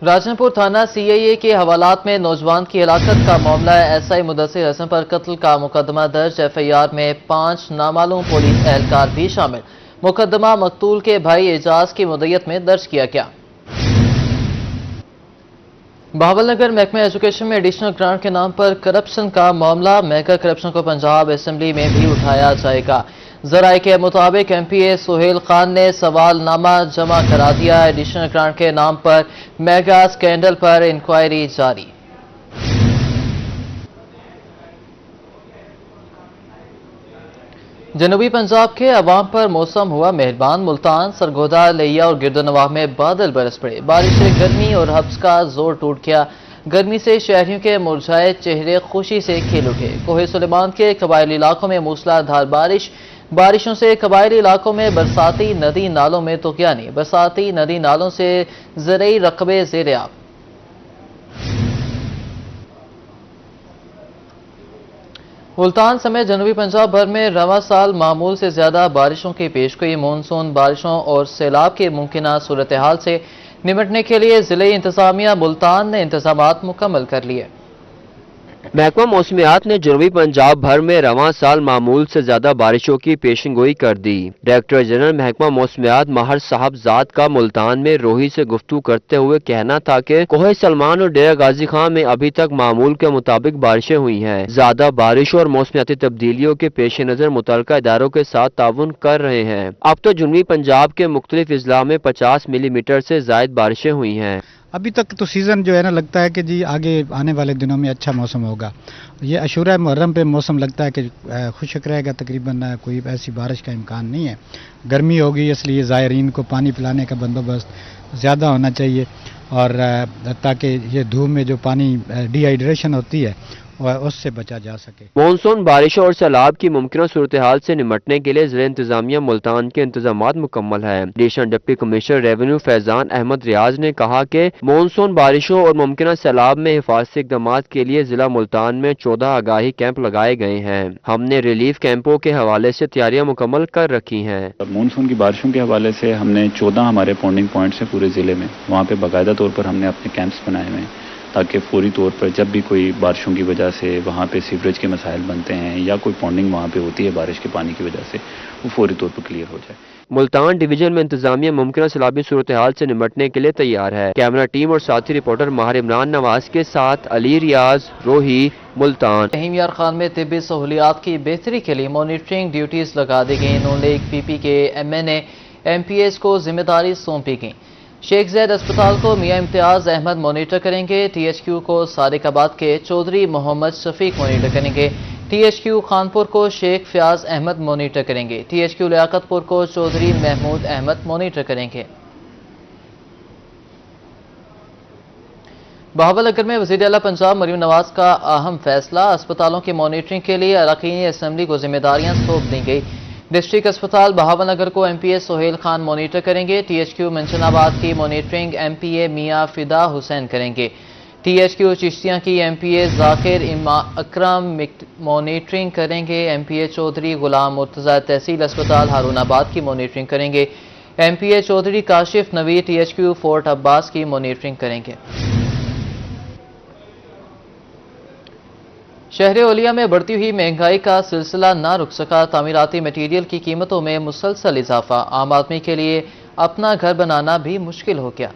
راجنپور تھانہ سی آئی اے کے حوالات میں نوجوان کی ہلاکت کا معاملہ ایس آئی مدثر حسن پر قتل کا مقدمہ درج ایف آئی آر میں 5 نامعلوم پولیس اہلکار بھی شامل مقدمہ مقتول کے بھائی اعجاز کی مدعیت میں درج کیا گیا بہاول نگر محکمہ ایجوکیشن میں ایڈیشنل گرانٹ کے نام پر کرپشن کا معاملہ میگا کرپشن کو پنجاب اسمبلی میں بھی اٹھایا جائے گا ذرائع کے مطابق ایم پی اے سہیل خان نے سوال نامہ جمع کرا دیا ایڈیشنل گرانٹ کے نام پر میگا سکینڈل پر انکوائری جاری جنوبی پنجاب کے عوام پر موسم ہوا مہربان ملتان سرگودا لیا اور گردنواہ میں بادل برس پڑے بارش سے گرمی اور حبس کا زور ٹوٹ گیا گرمی سے شہریوں کے مرجھائے چہرے خوشی سے کھل اٹھے کوہ سلیمان کے قبائلی علاقوں میں موسلا دھار بارشوں سے قبائلی علاقوں میں برساتی ندی نالوں میں طغیانی برساتی ندی نالوں سے زرعی رقبے زیر آب ملتان سمیت جنوبی پنجاب بھر میں رواں سال معمول سے زیادہ بارشوں کی پیشگوئی مونسون بارشوں اور سیلاب کی ممکنہ صورتحال سے نمٹنے کے لیے ضلعی انتظامیہ ملتان نے انتظامات مکمل کر لیے محکمہ موسمیات نے جنوبی پنجاب بھر میں رواں سال معمول سے زیادہ بارشوں کی پیشن گوئی کر دی ڈائریکٹر جنرل محکمہ موسمیات ماہر صاحب ذات کا ملتان میں روہی سے گفتگو کرتے ہوئے کہنا تھا کہ کوہ سلمان اور ڈیرہ غازی خان میں ابھی تک معمول کے مطابق بارشیں ہوئی ہیں زیادہ بارشوں اور موسمیاتی تبدیلیوں کے پیش نظر متعلقہ اداروں کے ساتھ تعاون کر رہے ہیں اب تو جنوبی پنجاب کے مختلف اضلاع میں 50 ملی میٹر سے زائد بارشیں ہوئی ہیں ابھی تک تو سیزن جو ہے نا لگتا ہے کہ جی آگے آنے والے دنوں میں اچھا موسم ہوگا یہ عاشورہ محرم پہ موسم لگتا ہے کہ خشک رہے گا تقریباً کوئی ایسی بارش کا امکان نہیں ہے گرمی ہوگی اس لیے زائرین کو پانی پلانے کا بندوبست زیادہ ہونا چاہیے اور تاکہ یہ دھوپ میں جو پانی ڈی ہائیڈریشن ہوتی ہے اس سے بچا جا سکے مونسون بارشوں اور سیلاب کی ممکنہ صورتحال سے نمٹنے کے لیے ضلع انتظامیہ ملتان کے انتظامات مکمل ہیں ایڈیشنل ڈپٹی کمشنر ریونیو فیضان احمد ریاض نے کہا کہ مونسون بارشوں اور ممکنہ سیلاب میں حفاظتی اقدامات کے لیے ضلع ملتان میں 14 آگاہی کیمپ لگائے گئے ہیں ہم نے ریلیف کیمپوں کے حوالے سے تیاریاں مکمل کر رکھی ہیں مونسون کی بارشوں کے حوالے سے ہم نے 14 ہمارے پونڈنگ پوائنٹس ہیں پورے ضلع میں وہاں پہ باقاعدہ طور پر ہم نے اپنے کیمپس بنائے ہوئے ہیں تاکہ فوری طور پر جب بھی کوئی بارشوں کی وجہ سے وہاں پہ سیوریج کے مسائل بنتے ہیں یا کوئی پونڈنگ وہاں پہ ہوتی ہے بارش کے پانی کی وجہ سے وہ فوری طور پر کلیئر ہو جائے ملتان ڈویژن میں انتظامیہ ممکنہ سیلابی صورتحال سے نمٹنے کے لیے تیار ہے کیمرہ ٹیم اور ساتھی رپورٹر ماہر عمران نواز کے ساتھ علی ریاض روہی ملتان رحیم یار خان میں طبی سہولیات کی بہتری کے لیے مانیٹرنگ ڈیوٹیز لگا دی گئیں نون لیگ پی پی کے M N A M P S کو ذمہ داری سونپی گئی شیخ زید اسپتال کو میاں امتیاز احمد مانیٹر کریں گے ٹی ایچ کیو کو صادق آباد کے چودھری محمد شفیق مانیٹر کریں گے ٹی ایچ کیو خانپور کو شیخ فیاض احمد مانیٹر کریں گے ٹی ایچ کیو لیاقت پور کو چودھری محمود احمد مانیٹر کریں گے بہاول نگر میں وزیر اعلیٰ پنجاب مریم نواز کا اہم فیصلہ اسپتالوں کی مانیٹرنگ کے لیے اراکین اسمبلی کو ذمہ داریاں سونپ دی گئی ڈسٹرکٹ اسپتال بہاول نگر کو ایم پی اے سہیل خان مانیٹر کریں گے ٹی ایچ کیو منشن آباد کی مانیٹرنگ ایم پی اے میاں فدا حسین کریں گے ٹی ایچ کیو چشتیاں کی ایم پی اے ذاکر اکرم مانیٹرنگ کریں گے ایم پی اے چودھری غلام مرتضیٰ تحصیل اسپتال ہارون آباد کی مانیٹرنگ کریں گے ایم پی اے چودھری کاشف نوید ٹی ایچ کیو فورٹ عباس کی مانیٹرنگ کریں گے شہر اولیا میں بڑھتی ہوئی مہنگائی کا سلسلہ نہ رک سکا تعمیراتی مٹیریل کی قیمتوں میں مسلسل اضافہ عام آدمی کے لیے اپنا گھر بنانا بھی مشکل ہو گیا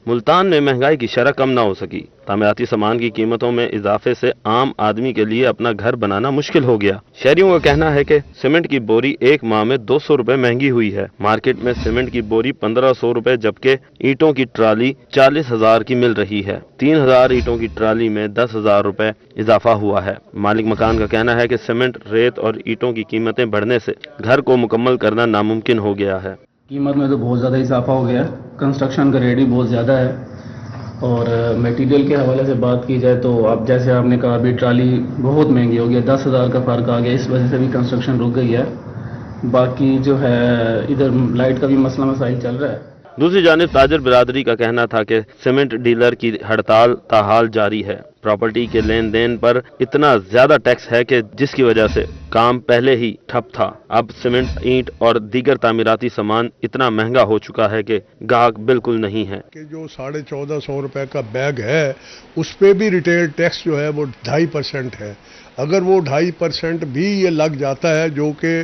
ملتان میں مہنگائی کی شرح کم نہ ہو سکی تعمیراتی سامان کی قیمتوں میں اضافے سے عام آدمی کے لیے اپنا گھر بنانا مشکل ہو گیا شہریوں کا کہنا ہے کہ سیمنٹ کی بوری ایک ماہ میں 200 روپے مہنگی ہوئی ہے مارکیٹ میں سیمنٹ کی بوری 1500 روپے جبکہ اینٹوں کی ٹرالی 40,000 کی مل رہی ہے 3000 اینٹوں کی ٹرالی میں 10,000 روپے اضافہ ہوا ہے مالک مکان کا کہنا ہے کہ سیمنٹ ریت اور اینٹوں کی قیمتیں بڑھنے سے گھر کو مکمل کرنا ناممکن ہو گیا ہے قیمت میں تو بہت زیادہ اضافہ ہو گیا ہے کنسٹرکشن کا ریٹ بھی بہت زیادہ ہے اور میٹیریل کے حوالے سے بات کی جائے تو اب جیسے آپ نے کہا ابھی ٹرالی بہت مہنگی ہو گئی ہے 10,000 کا فرق آ گیا اس وجہ سے بھی کنسٹرکشن رک گئی ہے باقی جو ہے ادھر لائٹ کا بھی مسئلہ مسائل چل رہا ہے دوسری جانب تاجر برادری کا کہنا تھا کہ سیمنٹ ڈیلر کی ہڑتال تاحال جاری ہے प्रॉपर्टी के लेन देन पर इतना ज्यादा टैक्स है कि जिसकी वजह से काम पहले ही ठप था। अब सीमेंट, ईंट और दीगर तामीराती सामान इतना महंगा हो चुका है कि ग्राहक बिल्कुल नहीं है। कि जो 1450 रुपए का बैग है उस पे भी रिटेल टैक्स जो है वो 2.5% है। अगर वो 2.5% भी ये लग जाता है जो कि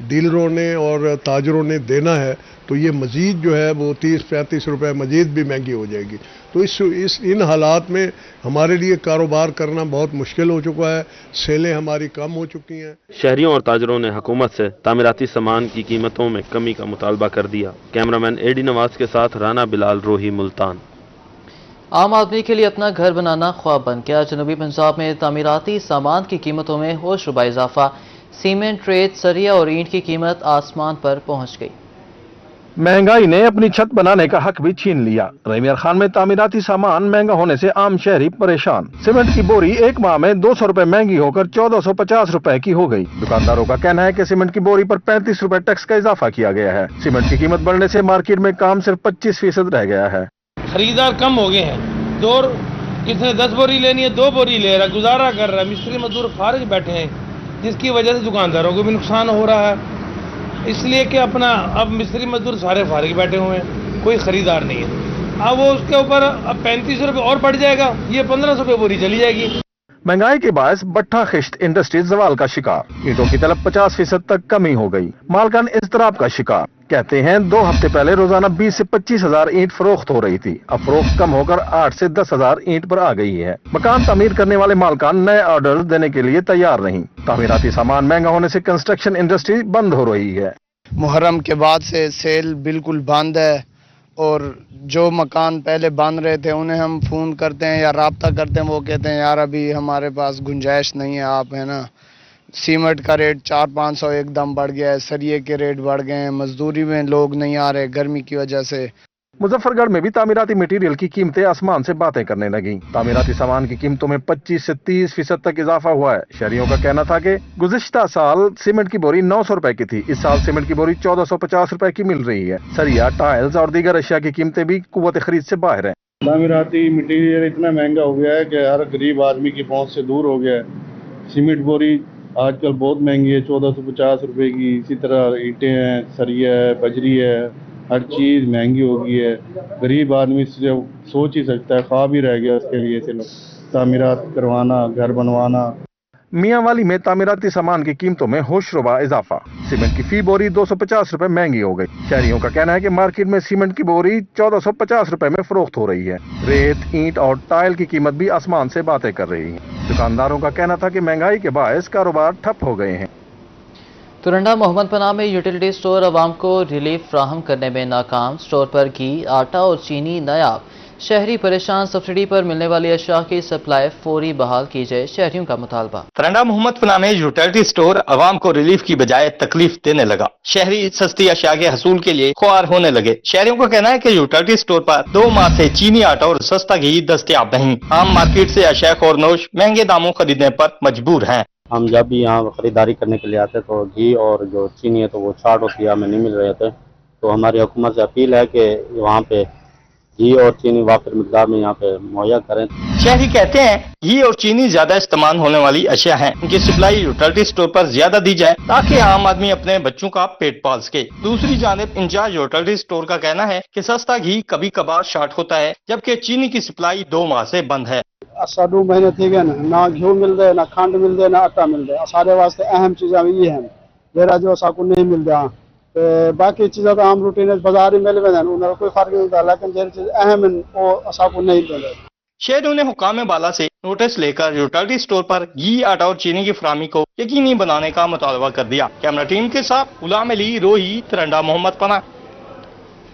डीलरों ने और ताजरों ने देना है, तो ये मजीद जो है वो 30-35 रुपए मजीद भी महंगी हो जाएगी। तो इन हालात में हमारे लिए कारोबार करना बहुत मुश्किल हो चुका है। सेलें हमारी कम हो चुकी हैं। शहरियों और ताजरों ने हुकूमत से तामीराती सामान की कीमतों में कमी का मुतालबा कर दिया। कैमरामैन एडी नवाज के साथ राना बिलाल, रोही, मुल्तान। आम आदमी के लिए अपना घर बनाना ख्वाब बन गया। जनूबी पंजाब में तामीराती सामान की कीमतों में होशरुबा इजाफा। सीमेंट, रेत, सरिया और ईंट की कीमत आसमान पर पहुंच गई। महंगाई ने अपनी छत बनाने का हक भी छीन लिया। रहीमियर खान में तामीराती सामान महंगा होने से आम शहरी परेशान। सीमेंट की बोरी एक माह में 200 रुपए महंगी होकर 1450 रुपए की हो गई। दुकानदारों का कहना है कि सीमेंट की बोरी पर 35 रुपए टैक्स का इजाफा किया गया है। सीमेंट की कीमत बढ़ने से मार्केट में काम सिर्फ 25% रह गया है। खरीदार कम हो गए हैं। दौर किसने 10 बोरी लेनी है 2 बोरी ले रहा, गुजारा कर रहा है। मिस्त्री मजदूर फारिग बैठे हैं, जिसकी वजह से दुकानदारों को भी नुकसान हो रहा है। इसलिए कि अपना अब मिस्त्री मजदूर सारे फारिग बैठे हुए हैं, कोई खरीदार नहीं है। अब वो उसके ऊपर अब 35 रुपये और बढ़ जाएगा, ये 1500 रुपये बोरी चली जाएगी। महंगाई के बायस भट्ठा खिश्त इंडस्ट्री जवाल का शिकार। ईंटों की तलब 50% तक कमी हो गई। मालकान इज़्तिराब का शिकार। कहते हैं 2 हफ्ते पहले रोजाना 20 से 25 हजार ईंट फरोख्त हो रही थी। अब फरोख्त कम होकर 8 से 10 हजार ईंट पर आ गई है। मकान तामीर करने वाले मालकान नए ऑर्डर देने के लिए तैयार नहीं। तामीराती सामान महंगा होने से कंस्ट्रक्शन इंडस्ट्री बंद हो रही है। मुहर्रम के बाद से सेल बिल्कुल बंद है और जो मकान पहले बन रहे थे उन्हें हम फ़ोन करते हैं या राब्ता करते हैं, वो कहते हैं यार अभी हमारे पास गुंजाइश नहीं है, आप है ना। सीमेंट का रेट 400-500 एकदम बढ़ गया है, सरिये के रेट बढ़ गए हैं, मजदूरी में लोग नहीं आ रहे गर्मी की वजह से। मुजफ्फरगढ़ में भी तामीराती मटेरियल की कीमतें आसमान से बातें करने लगी। तामीराती सामान की कीमतों में 25 से 30% तक इजाफा हुआ है। शहरियों का कहना था कि गुज़िश्ता साल सीमेंट की बोरी 900 रुपए की थी, इस साल सीमेंट की बोरी 1450 रुपए की मिल रही है। सरिया, टाइल्स और दीगर अशिया की कीमतें भी कुव्वत खरीद से बाहर है। तामीराती मटेरियल इतना महंगा हो गया है कि हर गरीब आदमी की पहुंच से दूर हो गया है। सीमेंट बोरी आजकल बहुत महंगी है, 1450 रुपए की। इसी तरह ईंटें हैं, सरिया है, बजरी है, हर चीज़ महंगी हो गई है। गरीब आदमी सोच ही सकता है, ख्वाब ही रह गया उसके लिए चलो तामीरात करवाना, घर बनवाना। मियां वाली में तामीराती सामान की कीमतों में होशरुबा इजाफा। सीमेंट की फी बोरी 250 रुपए महंगी हो गई। शहरियों का कहना है कि मार्केट में सीमेंट की बोरी 1450 रुपए में फरोख्त हो रही है। रेत, ईंट और टाइल की कीमत भी आसमान से बातें कर रही है। दुकानदारों का कहना था कि महंगाई के बायस कारोबार ठप हो गए हैं। तुरंडा मोहम्मद पनाह में यूटिलिटी स्टोर आवाम को रिलीफ फ्राहम करने में नाकाम। स्टोर पर घी, आटा और चीनी नायाब। शहरी परेशान। सब्सिडी पर मिलने वाली अशिया की सप्लाई फौरी बहाल की जाए, शहरियों का मुतालबा। तुरंडा मोहम्मद पनाह में यूटिलिटी स्टोर आवाम को रिलीफ की बजाय तकलीफ देने लगा। शहरी सस्ती अशिया के हसूल के लिए ख्वार होने लगे। शहरियों का कहना है कि यूटिलिटी स्टोर पर 2 माह से चीनी, आटा और सस्ता घी दस्तयाब नहीं। आम मार्केट से अशिया खोरनोश महंगे दामों खरीदने पर मजबूर हैं। हम जब भी यहाँ खरीदारी करने के लिए आते तो घी और जो चीनी है तो वो 60 रुपया में नहीं मिल रहे थे। तो हमारी हुकूमत से अपील है कि वहाँ पे घी और चीनी वाफिर मिकदार में यहाँ पे मुहैया करें। शहरी कहते हैं घी और चीनी ज्यादा इस्तेमाल होने वाली अशिया है, इनकी सप्लाई यूटिलिटी स्टोर पर ज्यादा दी जाए ताकि आम आदमी अपने बच्चों का पेट पाल सके। दूसरी जानिब इंचार्ज यूटिलिटी स्टोर का कहना है कि सस्ता घी कभी कभार शार्ट होता है, जबकि चीनी की सप्लाई 2 माह से बंद है। 2 महीने थी गए ना घी मिल रहे, ना खंड मिल रहे, ना आटा मिल रहा। सारे वास्ते अहम चीज़ें ये हैं मेरा जो साकू नहीं मिल रहा। बाकी चीज़ें तो आम रूटीन बाजार ही मिल रहे हैं, कोई फर्क नहीं होता, लेकिन जो चीज़ अहम है वो साकू नहीं मिल रही। शहरियों ने हुकाम बाला से नोटिस लेकर यूटिलिटी स्टोर पर घी, आटा और चीनी की फराहमी को यकीनी बनाने का मुतालबा कर दिया। कैमरा टीम के साथ गुलाम अली, रोही, तुरंडा मोहम्मद पनाह।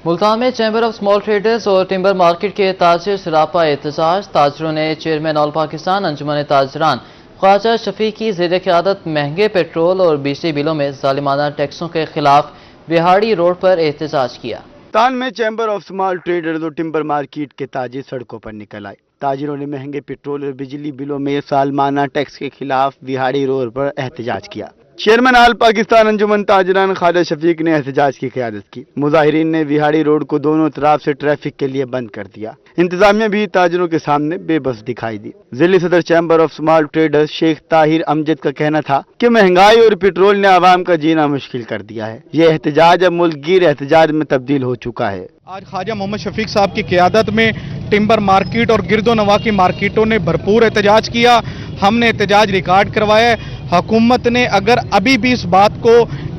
मुल्तान में चैम्बर ऑफ स्मॉल ट्रेडर्स और टिम्बर मार्केट के ताजिर सरापा एहतजाज। ताजरों ने चेयरमैन ऑल पाकिस्तान अंजुमन ताजरान ख्वाजा शफीक की ज़ेर क़यादत महंगे पेट्रोल और बिजली बिलों में जालिमाना टैक्सों के खिलाफ बिहाड़ी रोड पर एहतजाज किया। मुल्तान में चैम्बर ऑफ स्मॉल ट्रेडर्स और टिम्बर मार्केट के ताजिर सड़कों पर निकल आए। ताजिरों ने महंगे पेट्रोल और बिजली बिलों में सालमाना टैक्स के खिलाफ बिहाड़ी रोड पर एहतजाज किया। चेयरमैन आल पाकिस्तान अंजुमन ताजरान ख्वाजा शफीक ने एहतजाज की क़यादत की। मुजाहिरीन ने विहाड़ी रोड को दोनों तरफ से ट्रैफिक के लिए बंद कर दिया। इंतजामिया भी ताजरों के सामने बेबस दिखाई दी। जिले सदर Chamber of small Traders Sheikh Tahir Amjad का कहना था कि महंगाई और पेट्रोल ने आवाम का जीना मुश्किल कर दिया है। ये एहतजाज अब मुल्कगीर एहतजाज में तब्दील हो चुका है। आज ख्वाजा मोहम्मद शफीक साहब की क़यादत में टिम्बर मार्केट और गिरदो नवा की मार्केटों ने भरपूर एहतजाज किया। हमने एहतजाज रिकॉर्ड करवाया। हुकूमत ने अगर अभी भी इस बात को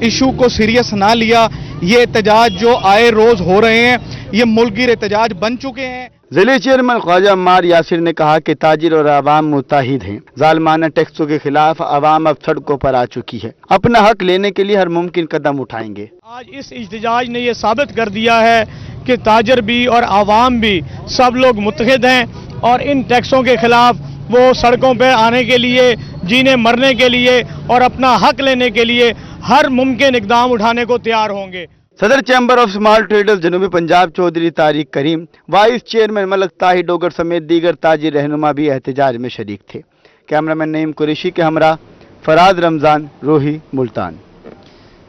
इशू को सीरियस ना लिया, ये एहतजाज जो आए रोज हो रहे हैं, ये मुल्कगीर एहतजाज बन चुके हैं। जिले चेयरमैन ख्वाजा अम्मार यासिर ने कहा कि ताजिर और आवाम मुत्ताहिद हैं। जालमाना टैक्सों के खिलाफ आवाम अब सड़कों पर आ चुकी है। अपना हक लेने के लिए हर मुमकिन कदम उठाएंगे। आज इस इhtजाज ने ये साबित कर दिया है कि ताजर भी और आवाम भी सब लोग मुत्तहिद हैं और इन टैक्सों के खिलाफ वो सड़कों पर आने के लिए, जीने मरने के लिए और अपना हक लेने के लिए हर मुमकिन इकदाम उठाने को तैयार होंगे। सदर चैम्बर ऑफ स्मॉल ट्रेडर्स जनूबी पंजाब चौधरी तारिक करीम, वाइस चेयरमैन मलक ताहिर डोगर समेत दीगर ताजिर रहनुमा भी एहतजाज में शरीक थे। कैमरामैन नईम कुरैशी के हमरा फराज रमजान, रोही, मुल्तान।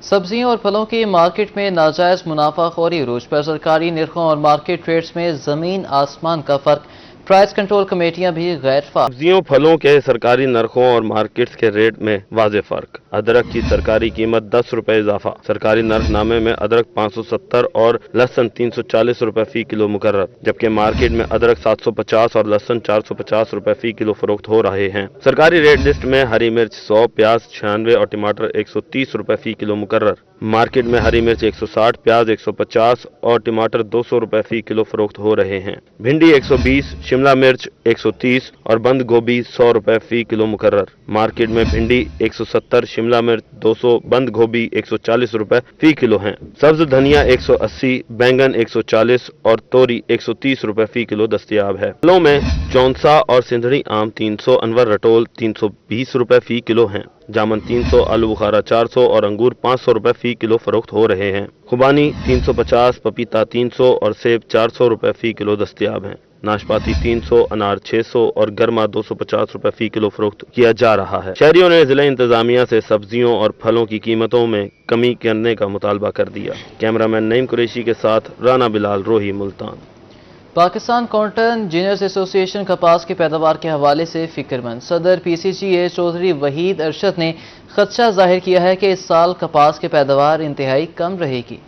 सब्जियों और फलों की मार्केट में नाजायज मुनाफाखोरी, रोज पर सरकारी निर्खों और मार्केट रेट्स में जमीन आसमान का फर्क, प्राइस कंट्रोल कमेटियां भी गैर फार। सब्जियों फलों के सरकारी नरखों और मार्केट्स के रेट में वाज़ेह फर्क। अदरक की सरकारी कीमत 10 रुपए इजाफा, सरकारी नरखनामे में अदरक 570 और लहसुन 340 रुपए फी किलो मुकर्रर, जबकि मार्केट में अदरक 750 और लहसुन 450 रुपए फी किलो फरोख्त हो रहे हैं। सरकारी रेट लिस्ट में हरी मिर्च 100, प्याज 96 और टमाटर 130 रुपए फी किलो मुकर्रर। मार्केट में हरी मिर्च 160, प्याज 150 और टमाटर 200 रुपए फी किलो फरोख्त हो रहे हैं। भिंडी 120, शिमला मिर्च 130 और बंद गोभी 100 रुपए फी किलो मुकर्रर। मार्केट में भिंडी 170, शिमला मिर्च 200, बंद गोभी 140 रुपए फी किलो हैं। सब्ज धनिया 180, बैंगन 140 और तोरी 130 रुपए फी किलो दस्तयाब है। फलों में चौंसा और सिंधड़ी आम 300, अनवर रटोल 320 रुपए फी किलो हैं। जामन 300, आलू बुखारा 400 और अंगूर 500 रुपए फी किलो फरोख्त हो रहे हैं। खुबानी 350, पपीता 300 और सेब 400 रुपए फी किलो दस्तयाब हैं। नाशपाती 300, अनार 600 और गरमा 250 रुपए फी किलो फरोख्त किया जा रहा है। शहरियों ने जिला इंतजामिया से सब्जियों और फलों की कीमतों में कमी करने का मुतालबा कर दिया। कैमरामैन नईम कुरैशी के साथ राना बिलाल, रोही, Multan. Pakistan Cotton Engineers association कपास की पैदावार के हवाले से फिक्रमंद। सदर PCGA चौधरी वहीद अरशद ने खदशा जाहिर किया है कि इस साल कपास की पैदावार इंतहाई कम रहेगी।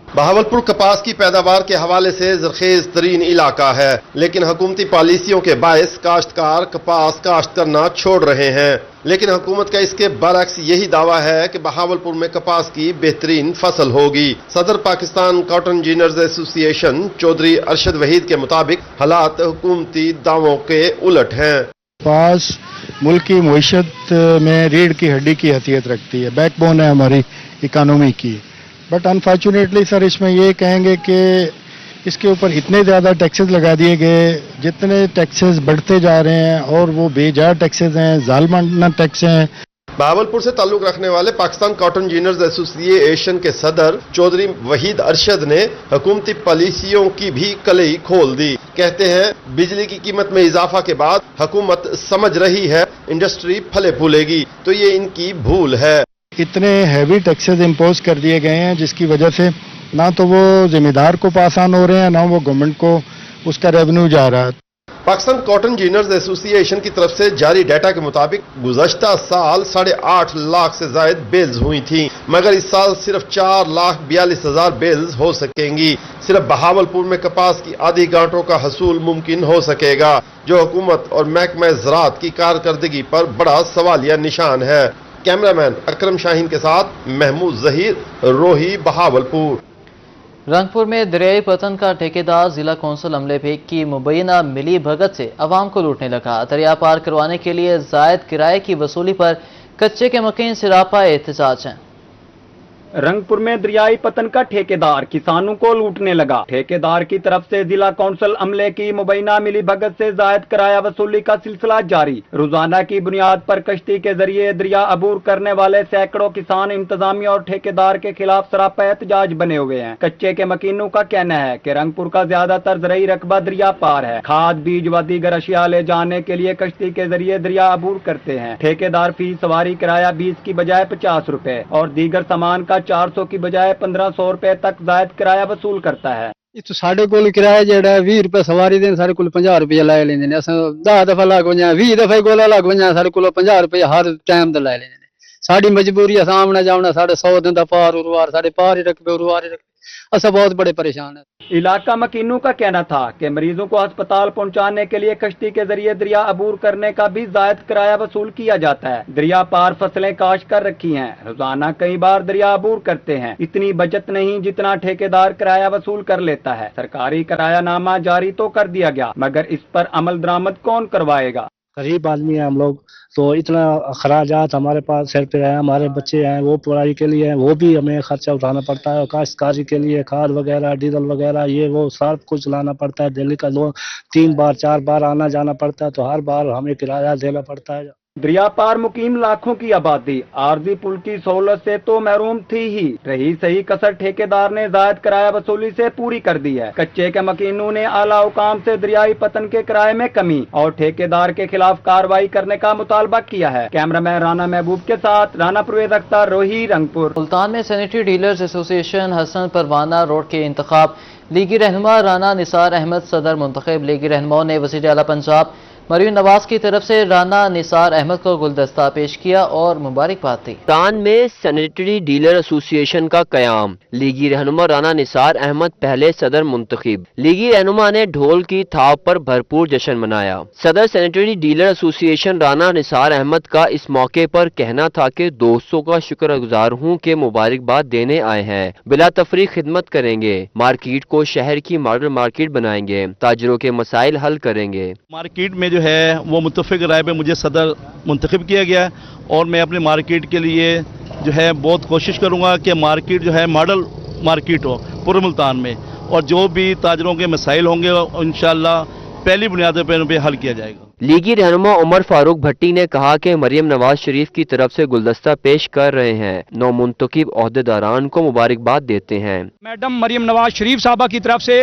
बहावलपुर कपास की पैदावार के हवाले से ज़रखेज़ तरीन इलाका है, लेकिन हुकूमती पॉलिसियों के बायस काश्तकार कपास काश्त करना छोड़ रहे हैं। लेकिन हुकूमत का इसके बरक्स यही दावा है कि बहावलपुर में कपास की बेहतरीन फसल होगी। सदर Pakistan Cotton Engineers Association Chaudhry Arshad Waheed के मुताबिक हालात हुकूमती दावों के उलट हैं। कपास मुल्क की मईशत में रीढ़ की हड्डी की हैसियत रखती है, बैकबोन है हमारी इकानमी की। बट अनफॉर्चुनेटली सर इसमें ये कहेंगे कि इसके ऊपर इतने ज़्यादा टैक्सेस लगा दिए गए, जितने टैक्सेस बढ़ते जा रहे हैं और वो बेजा टैक्सेस हैं, जालमाना टैक्स हैं। बहावलपुर से ताल्लुक रखने वाले पाकिस्तान कॉटन इंजीनियर्स एसोसिएशन के सदर चौधरी वहीद अरशद ने हुकूमती पॉलिसियों की भी कलई खोल दी। कहते हैं बिजली की कीमत में इजाफा के बाद हुकूमत समझ रही है इंडस्ट्री फले फूलेगी, तो ये इनकी भूल है। इतने हैवी टैक्सेस इम्पोज कर दिए गए हैं जिसकी वजह से ना तो वो जिम्मेदार को पास ऑन हो रहे हैं, ना वो गवर्नमेंट को उसका रेवेन्यू जा रहा है। पाकिस्तान कॉटन इंजीनियर्स एसोसिएशन की तरफ से जारी डाटा के मुताबिक गुज़श्ता साल 8.5 लाख से जायद बेल्स हुई थी, मगर इस साल सिर्फ 4,42,000 बेल्स हो सकेंगी। सिर्फ बहावलपुर में कपास की आधी गांठों का हसूल मुमकिन हो सकेगा, जो हुकूमत और महकमा ज़राअत की कारकर्दगी पर बड़ा सवालिया निशान है। कैमरामैन अकरम शाहीन के साथ महमूद जहीर, रोही, बहावलपुर। रंगपुर में दरियाई पतन का ठेकेदार जिला कौंसिल अमले की मुबैना मिली भगत से अवाम को लूटने लगा। दरिया पार करवाने के लिए जायद किराए की वसूली पर कच्चे के मकीन सिरापा एहतजाज हैं। रंगपुर में दरियाई पतन का ठेकेदार किसानों को लूटने लगा। ठेकेदार की तरफ से जिला कौंसिल अमले की मुबैना मिली भगत से जायद किराया वसूली का सिलसिला जारी। रोजाना की बुनियाद पर कश्ती के जरिए दरिया अबूर करने वाले सैकड़ों किसान इंतजामिया और ठेकेदार के खिलाफ सरापा एहतजाज बने हुए हैं। कच्चे के मकीनों का कहना है कि रंगपुर का ज्यादातर ज़रई रकबा दरिया पार है। खाद, बीज व दीगर अशिया ले जाने के लिए कश्ती के जरिए दरिया अबूर करते हैं। ठेकेदार फी सवारी किराया 20 की बजाय 50 रुपए और दीगर सामान का 400 की बजाय 1500 रुपए तक जायद किराया वसूल करता है। साढ़े कोल किराया जेड़ा 20 रुपए सवारी देन साढ़े कोल 50 रुपए लाए लेंदे ने। असां 10 दफा लग वञा 20 दफा गोला लग वञा साढ़े कोल 50 रुपए हर टाइम दा लाए लेंदे ने। साडी मजबूरी है सामना जावना साढ़े 100 दिन दा पार उरवार साढ़े पार ही रकबे उरवार ही रकबे असा बहुत बड़े परेशान है। इलाका मकीनों का कहना था कि मरीजों को अस्पताल पहुंचाने के लिए कश्ती के जरिए दरिया अबूर करने का भी जायद किराया वसूल किया जाता है। दरिया पार फसलें काश कर रखी हैं। रोजाना कई बार दरिया अबूर करते हैं। इतनी बचत नहीं जितना ठेकेदार किराया वसूल कर लेता है। सरकारी किरायानामा जारी तो कर दिया गया मगर इस पर अमल दरामद कौन करवाएगा। गरीब आदमी है हम लोग, तो इतना खराजात हमारे पास सिर पे है। हमारे बच्चे हैं वो पढ़ाई के लिए हैं, वो भी हमें खर्चा उठाना पड़ता है। काश्तकारी के लिए खाद वगैरह, डीजल वगैरह, ये वो सब कुछ लाना पड़ता है। दिल्ली का 3 बार 4 बार आना जाना पड़ता है, तो हर बार हमें किराया देना पड़ता है। दरिया पार मुकीम लाखों की आबादी आरजी पुल की सहूलत से तो महरूम थी ही, रही सही कसर ठेकेदार ने जायद किराया वसूली से पूरी कर दी है। कच्चे के मकीनों ने आला हुकाम से दरियाई पतन के किराए में कमी और ठेकेदार के खिलाफ कार्रवाई करने का मुतालबा किया है। कैमरामैन राना महबूब के साथ राना परवेज अख्तर, रोही, रंगपुर। मुल्तान में सैनिटरी डीलर्स एसोसिएशन हसन परवाना रोड के इंतखाब लीगी रहनुमा राना निसार अहमद सदर मुंतखब। लीगी रहनुमाओं ने वज़ीर आला पंजाब मरीम नवाज की तरफ से राना निसार अहमद को गुलदस्ता पेश किया और मुबारकबाद दी। मुल्तान में सैनिटरी डीलर एसोसिएशन का कयाम। लीगी रहनुमा राना निसार अहमद पहले सदर मुंतखब। लीगी रहनुमा ने ढोल की थाप पर भरपूर जश्न मनाया। सदर Sanitary Dealer Association Rana Nisar Ahmed का इस मौके पर कहना था कि दोस्तों का शुक्रगुजार हूँ कि मुबारकबाद देने आए हैं। बिला तफरीक खिदमत करेंगे। मार्केट को शहर की मॉडल मार्केट बनाएंगे। ताजरों के मसाइल हल करेंगे। मार्केट में जो है वो मुत्तफिक राय पे मुझे सदर मुंतखब किया गया और मैं अपने मार्केट के लिए जो है बहुत कोशिश करूंगा कि मार्केट जो है मॉडल मार्केट हो पूरे मुल्तान में, और जो भी ताजरों के मसाइल होंगे इंशाअल्लाह पहली बुनियाद पर हल किया जाएगा। लीगी रहनुमा उमर फारूक भट्टी ने कहा कि मरियम नवाज शरीफ की तरफ से गुलदस्ता पेश कर रहे हैं। नौ मुंतखब ओहदेदारान को मुबारकबाद देते हैं। मैडम मरियम नवाज शरीफ साहबा की तरफ से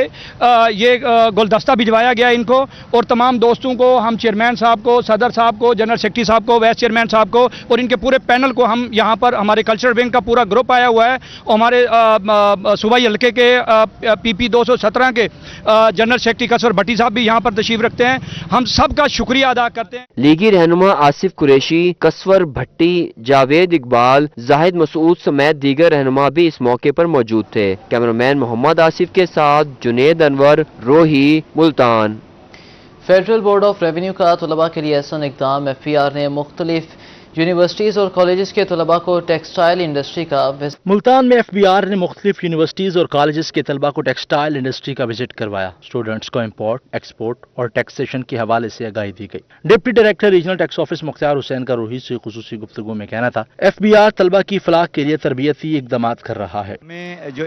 ये गुलदस्ता भिजवाया गया इनको, और तमाम दोस्तों को, हम चेयरमैन साहब को, सदर साहब को, जनरल सेक्रेटरी साहब को, वाइस चेयरमैन साहब को और इनके पूरे पैनल को हम यहाँ पर, हमारे कल्चरल विंग का पूरा ग्रुप आया हुआ है और हमारे सूबाई हल्के के PP 217 के जनरल सेक्रेटरी कसवर भट्टी साहब भी यहाँ पर तशरीफ रखते हैं। हम सब का शुक्रिया अदा करते हैं। लीगी रहनुमा आसिफ कुरैशी, कसवर भट्टी, जावेद इकबाल, जाहिद मसूद समेत दीगर रहनुमा भी इस मौके पर मौजूद थे। कैमरामैन मोहम्मद आसिफ के साथ जुनेद अनवर, रोही, Multan. Federal board of revenue का तलबा के लिए एहसन इक़दाम। FBR ने मुख्तलिफ यूनिवर्सिटीज़ और कॉलेजेस के तलबा को टेक्सटाइल इंडस्ट्री का मुल्तान में FBR ने मुख्तलिफ यूनिवर्सिटीज़ और कॉलेजेस के तलबा को टेक्सटाइल इंडस्ट्री का विजिट करवाया। स्टूडेंट्स को इम्पोर्ट, एक्सपोर्ट और टैक्सेशन के हवाले से आगाही दी गई। Deputy director regional tax office Mukhtar Hussain का रोही से खुसूसी गुफ्तगू में कहना था, FBR तलबा की फलाह के लिए तरबियती इक़दाम कर रहा है। जो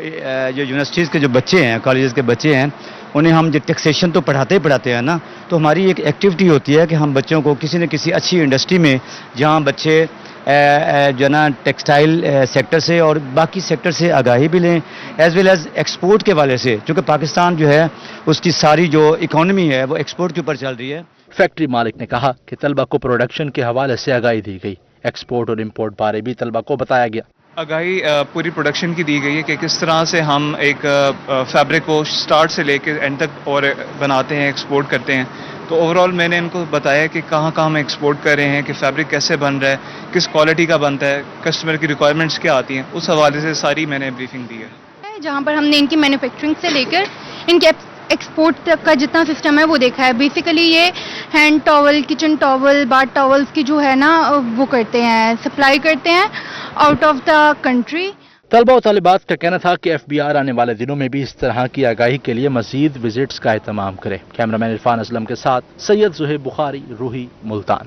यूनिवर्सिटीज़ के जो बच्चे हैं, कॉलेजेस के बच्चे हैं, उन्हें हम जो टैक्सेशन तो पढ़ाते हैं ना, तो हमारी एक एक्टिविटी होती है कि हम बच्चों को किसी न किसी अच्छी इंडस्ट्री में, जहां बच्चे जो ना टेक्सटाइल सेक्टर से और बाकी सेक्टर से आगाही भी लें, एज वेल एज एक्सपोर्ट के वाले से, क्योंकि पाकिस्तान जो है उसकी सारी जो इकोनॉमी है वो एक्सपोर्ट के ऊपर चल रही है। फैक्ट्री मालिक ने कहा कि तलबा को प्रोडक्शन के हवाले से आगाही दी गई। एक्सपोर्ट और इम्पोर्ट बारे भी तलबा को बताया गया। आगाही पूरी प्रोडक्शन की दी गई है कि किस तरह से हम एक फैब्रिक को स्टार्ट से लेकर एंड तक और बनाते हैं, एक्सपोर्ट करते हैं। तो ओवरऑल मैंने इनको बताया कि कहाँ कहाँ हम एक्सपोर्ट कर रहे हैं, कि फैब्रिक कैसे बन रहा है, किस क्वालिटी का बनता है, कस्टमर की रिक्वायरमेंट्स क्या आती हैं, उस हवाले से सारी मैंने ब्रीफिंग दी है। जहाँ पर हमने इनकी मैन्युफैक्चरिंग से लेकर इनके एक्सपोर्ट तक का जितना सिस्टम है वो देखा है। बेसिकली ये hand towel, kitchen towel, bath towels की जो है ना वो करते हैं, सप्लाई करते हैं आउट ऑफ द कंट्री। तलबा और तालिबात का कहना था कि FBR आने वाले दिनों में भी इस तरह की आगाही के लिए मजीद विजिट्स का एहतमाम करे। कैमरामैन इरफान असलम के साथ सैयद ज़ुहैब बुखारी, रूही, मुल्तान।